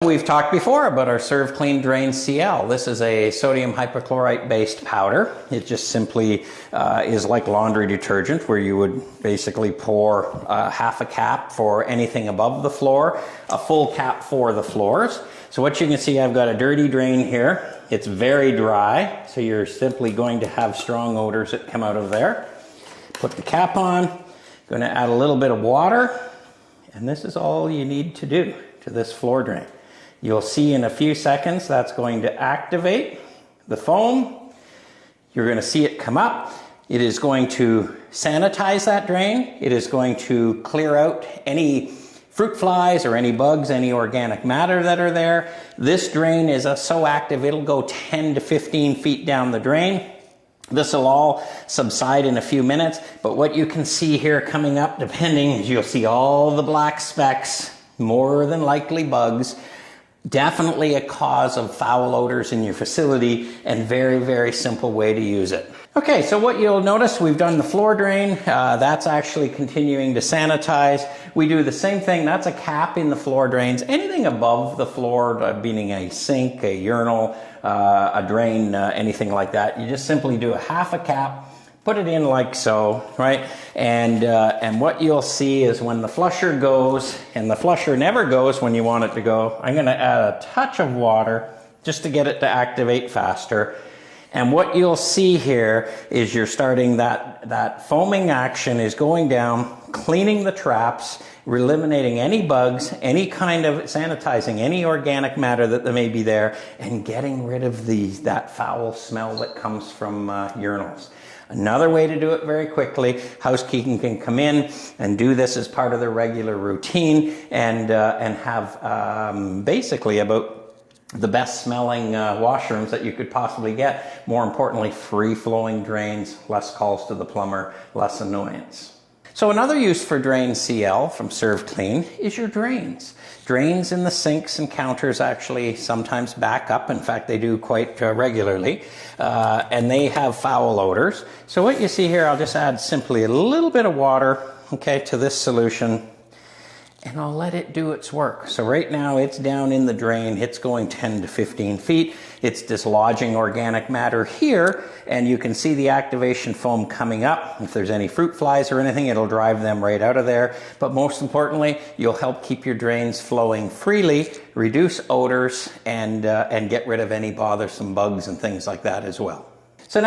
We've talked before about our ServClean Drain CL. This is a sodium hypochlorite based powder. It just simply is like laundry detergent, where you would basically pour half a cap for anything above the floor, a full cap for the floors. So what you can see, I've got a dirty drain here. It's very dry, so you're simply going to have strong odors that come out of there. Put the cap on, going to add a little bit of water, and this is all you need to do to this floor drain. You'll see in a few seconds that's going to activate the foam. You're going to see it come up. It is going to sanitize that drain. It is going to clear out any fruit flies or any bugs, any organic matter that are there. This drain is so active it'll go 10 to 15 feet down the drain. This will all subside in a few minutes, but what you can see here coming up, depending, is you'll see all the black specks, more than likely bugs. Definitely a cause of foul odors in your facility, and very, very simple way to use it. Okay, so what you'll notice, we've done the floor drain. That's actually continuing to sanitize. We do the same thing. That's a cap in the floor drains. Anything above the floor, meaning a sink, a urinal, a drain, anything like that, you just simply do a half a cap, put it in like so, right? And what you'll see is when the flusher goes, and the flusher never goes when you want it to go, I'm going to add a touch of water just to get it to activate faster. And what you'll see here is you're starting that foaming action is going down, cleaning the traps, eliminating any bugs, any kind of sanitizing any organic matter that may be there, and getting rid of that foul smell that comes from urinals. Another way to do it very quickly, housekeeping can come in and do this as part of their regular routine, and have basically about the best smelling washrooms that you could possibly get. More importantly, free flowing drains, less calls to the plumber, less annoyance. So another use for Drain CL from ServClean is your drains. Drains in the sinks and counters actually sometimes back up. In fact, they do quite regularly. And they have foul odors. So what you see here, I'll just add simply a little bit of water, okay, to this solution, and I'll let it do its work. So right now it's down in the drain. It's going 10 to 15 feet. It's dislodging organic matter here, and you can see the activation foam coming up. If there's any fruit flies or anything, it'll drive them right out of there. But most importantly, you'll help keep your drains flowing freely, reduce odors, and get rid of any bothersome bugs and things like that as well.